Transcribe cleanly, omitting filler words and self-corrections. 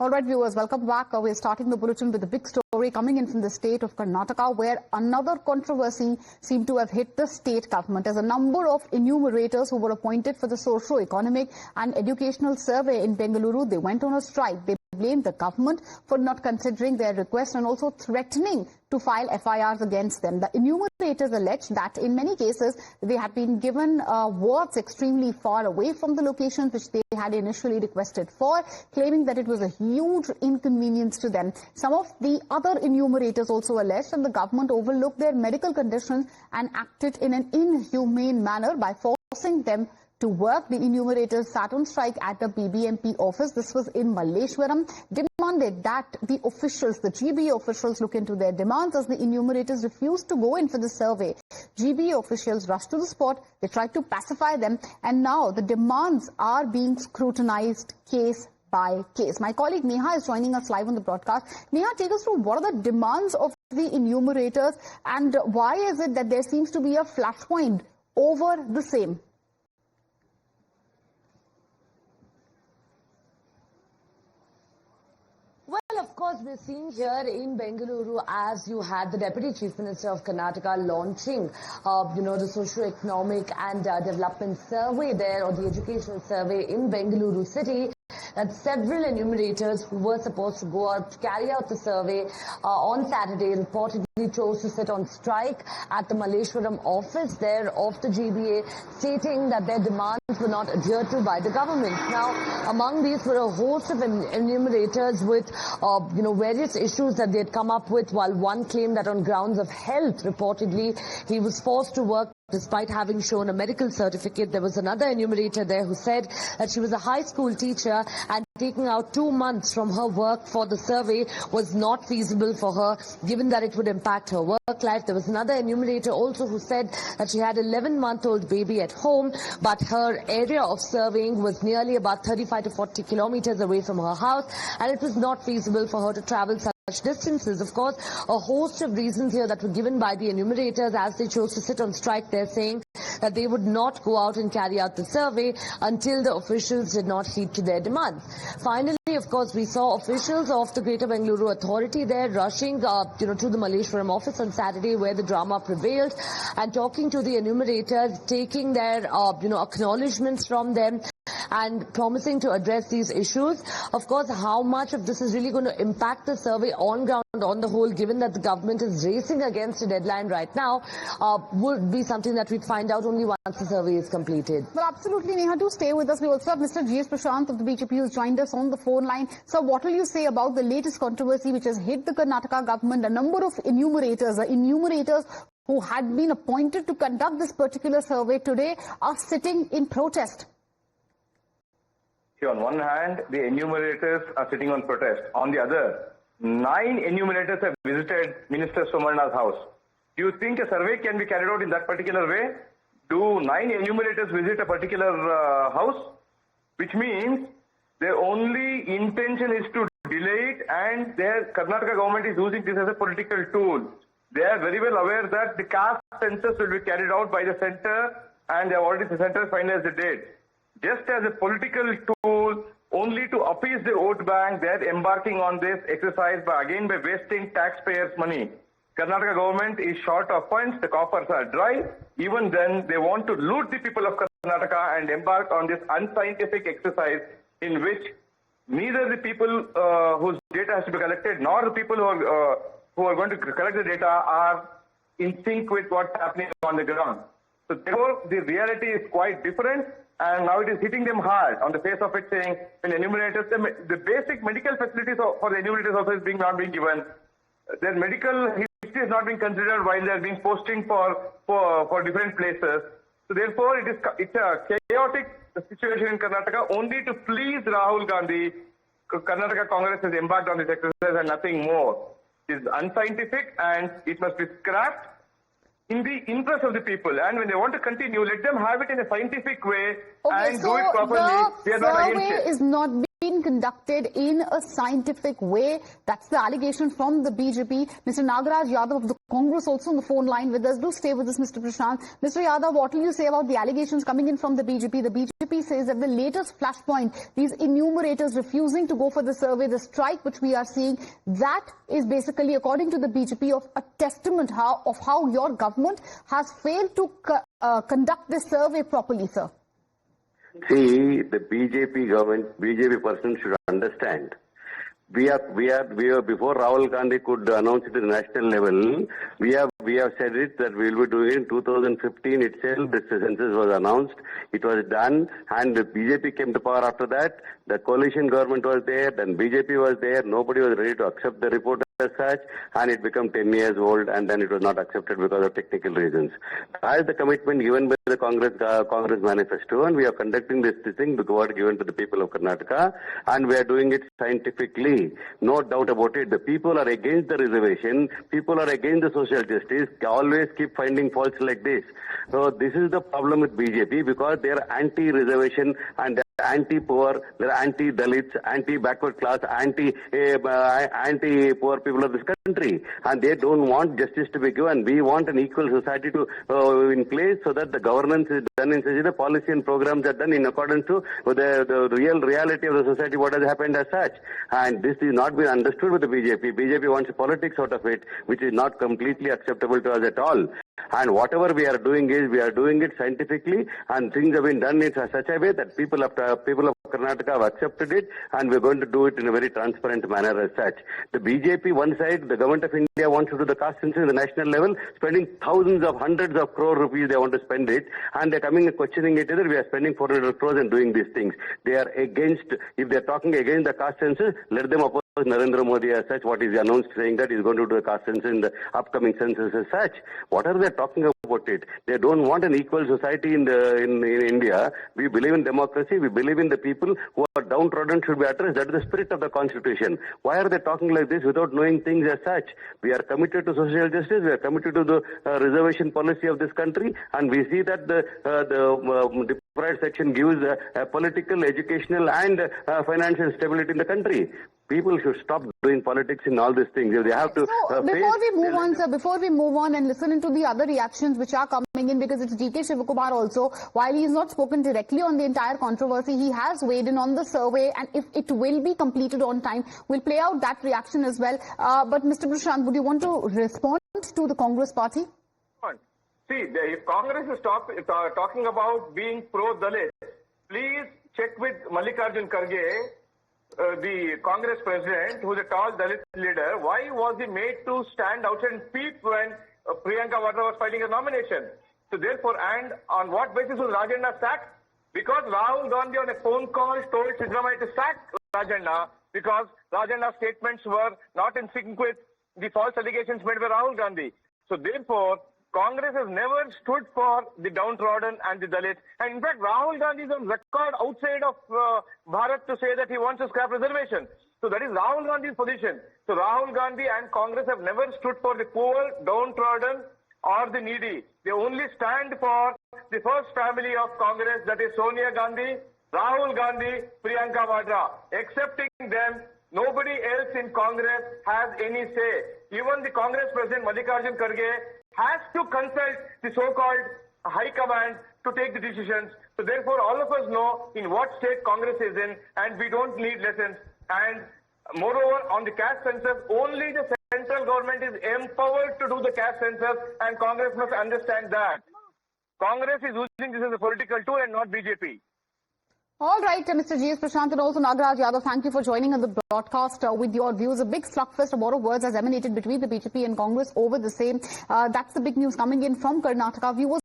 All right, viewers, welcome back. We're starting the bulletin with a big story coming in from the state of Karnataka, where another controversy seemed to have hit the state government as a number of enumerators who were appointed for the socio-economic and educational survey in Bengaluru, they went on a strike. They blamed the government for not considering their request and also threatening to file FIRs against them. The enumerators alleged that in many cases they had been given wards extremely far away from the locations which they had initially requested for, claiming that it was a huge inconvenience to them. Some of the other enumerators also alleged that the government overlooked their medical conditions and acted in an inhumane manner by forcing them to work. The enumerators sat on strike at the BBMP office. This was in Malleshwaram. Demanded that the officials, the GBA officials, look into their demands as the enumerators refused to go in for the survey. GBA officials rushed to the spot. They tried to pacify them, and now the demands are being scrutinized case by case. My colleague Neha is joining us live on the broadcast. Neha, take us through what are the demands of the enumerators and why is it that there seems to be a flashpoint over the same? Well, of course, we're seeing here in Bengaluru as you had the Deputy Chief Minister of Karnataka launching, the socio-economic and development survey there, or the educational survey in Bengaluru city. That several enumerators who were supposed to go out to carry out the survey on Saturday reportedly chose to sit on strike at the Malleshwaram office there of the GBA, stating that their demands were not adhered to by the government. Now, among these were a host of enumerators with, various issues that they had come up with, while one claimed that on grounds of health, reportedly, he was forced to work despite having shown a medical certificate. There was another enumerator there who said that she was a high school teacher and taking out 2 months from her work for the survey was not feasible for her, given that it would impact her work life. There was another enumerator also who said that she had an 11-month-old baby at home, but her area of surveying was nearly about 35 to 40 kilometers away from her house, and it was not feasible for her to travel such distances. Of course, a host of reasons here that were given by the enumerators as they chose to sit on strike. They're saying that they would not go out and carry out the survey until the officials did not heed to their demands. Finally, of course, we saw officials of the Greater Bengaluru Authority there rushing to the Malleshwaram office on Saturday, where the drama prevailed, and talking to the enumerators, taking their acknowledgements from them and promising to address these issues. Of course, how much of this is really going to impact the survey on ground on the whole, given that the government is racing against a deadline right now, would be something that we'd find out only once the survey is completed. Well, absolutely, Neha, do stay with us. We also have Mr. G.S. Prashant of the BJP who's joined us on the phone line. So what will you say about the latest controversy which has hit the Karnataka government? A number of enumerators who had been appointed to conduct this particular survey today are sitting in protest. On one hand, the enumerators are sitting on protest. On the other, 9 enumerators have visited Minister Somarna's house. Do you think a survey can be carried out in that particular way? Do 9 enumerators visit a particular house? Which means their only intention is to delay it, and their Karnataka government is using this as a political tool. They are very well aware that the caste census will be carried out by the centre, and they have already the centre finalized the date. Just as a political tool, only to appease the vote bank, they are embarking on this exercise by wasting taxpayers' money. Karnataka government is short of funds, the coffers are dry. Even then, they want to loot the people of Karnataka and embark on this unscientific exercise in which neither the people whose data has to be collected nor the people who are going to collect the data are in sync with what's happening on the ground. So therefore, the reality is quite different. And now it is hitting them hard on the face of it, saying when enumerators, the basic medical facilities for the enumerators also is not being given. Their medical history is not being considered while they are being posting for different places. So therefore, it's a chaotic situation in Karnataka. Only to please Rahul Gandhi, Karnataka Congress has embarked on this exercise and nothing more. It is unscientific and it must be scrapped in the interest of the people, and when they want to continue, let them have it in a scientific way and do it properly. The survey is not been conducted in a scientific way. That's the allegation from the BJP. Mr. Nagaraj Yadav of the Congress also on the phone line with us. Do stay with us, Mr. Prashant. Mr. Yadav, what will you say about the allegations coming in from the BJP? The BJP says that the latest flashpoint, these enumerators refusing to go for the survey, the strike which we are seeing, that is basically, according to the BJP, of a testament of how your government has failed to conduct this survey properly, sir. See, the BJP government, BJP person should understand. We are before Rahul Gandhi could announce it at the national level, we have said it that we will be doing it in 2015 itself. The census was announced, it was done, and the BJP came to power after that. The coalition government was there, then BJP was there. Nobody was ready to accept the report as such, and it became 10 years old, and then it was not accepted because of technical reasons. That is the commitment given by the Congress manifesto, and we are conducting this thing with word given to the people of Karnataka, and we are doing it scientifically. No doubt about it. The people are against the reservation. People are against the social justice. Always keep finding faults like this. So this is the problem with BJP, because they are anti-reservation and anti-poor, they're anti-Dalits, anti-backward class, anti-poor people of this country, and they don't want justice to be given. We want an equal society to in place, so that the governance is done in such a policy and programs are done in accordance to the real reality of the society, what has happened as such. And this is not been understood with the BJP. BJP wants politics out of it, which is not completely acceptable to us at all. And whatever we are doing is, we are doing it scientifically, and things have been done in such a way that people of Karnataka have accepted it, and we're going to do it in a very transparent manner as such. The BJP, one side, the government of India wants to do the caste census at the national level, spending hundreds of crore rupees, they want to spend it, and they're coming and questioning it either. We are spending 400 crores and doing these things. They are against, if they're talking against the caste census, let them oppose Narendra Modi as such, what is announced, saying that he's going to do a caste census in the upcoming census as such. What are they talking about it? They don't want an equal society in India. We believe in democracy. We believe in the people who are downtrodden should be addressed. That is the spirit of the constitution. Why are they talking like this without knowing things as such? We are committed to social justice. We are committed to the reservation policy of this country, and we see that the deprived section gives political, educational, and financial stability in the country. People should stop doing politics in all these things. If they have to. So, before we move on, sir, before we move on and listen into the other reactions which are coming in, because it's DK Shivakumar also, while he has not spoken directly on the entire controversy, he has weighed in on the survey, and if it will be completed on time, we'll play out that reaction as well. But Mr. Prashant, would you want to respond to the Congress party? See, if Congress is talking about being pro-Dalit, please check with Mallikarjun Kharge, the Congress president, who is a tall Dalit leader. Why was he made to stand outside and speak when Priyanka Vadra was fighting a nomination? So therefore, and on what basis was Rajendra sacked? Because Rahul Gandhi on a phone call told Siddaramaiah to sack Rajendra, because Rajendра's statements were not in sync with the false allegations made by Rahul Gandhi. So therefore, Congress has never stood for the downtrodden and the Dalits. And in fact, Rahul Gandhi is on record outside of Bharat to say that he wants to scrap reservation. So that is Rahul Gandhi's position. So Rahul Gandhi and Congress have never stood for the poor, downtrodden, or the needy. They only stand for the first family of Congress, that is Sonia Gandhi, Rahul Gandhi, Priyanka Vadra. Excepting them, nobody else in Congress has any say. Even the Congress president, Mallikarjun Kharge, has to consult the so-called high command to take the decisions. So therefore, all of us know in what state Congress is in, and we don't need lessons. And moreover, on the caste census, only the central government is empowered to do the caste census, and Congress must understand that. Congress is using this as a political tool and not BJP. All right, Mr. G.S. Prashant and also Nagaraj Yadav, thank you for joining on the broadcast with your views. A big slugfest, a lot of words has emanated between the BJP and Congress over the same. That's the big news coming in from Karnataka. Viewers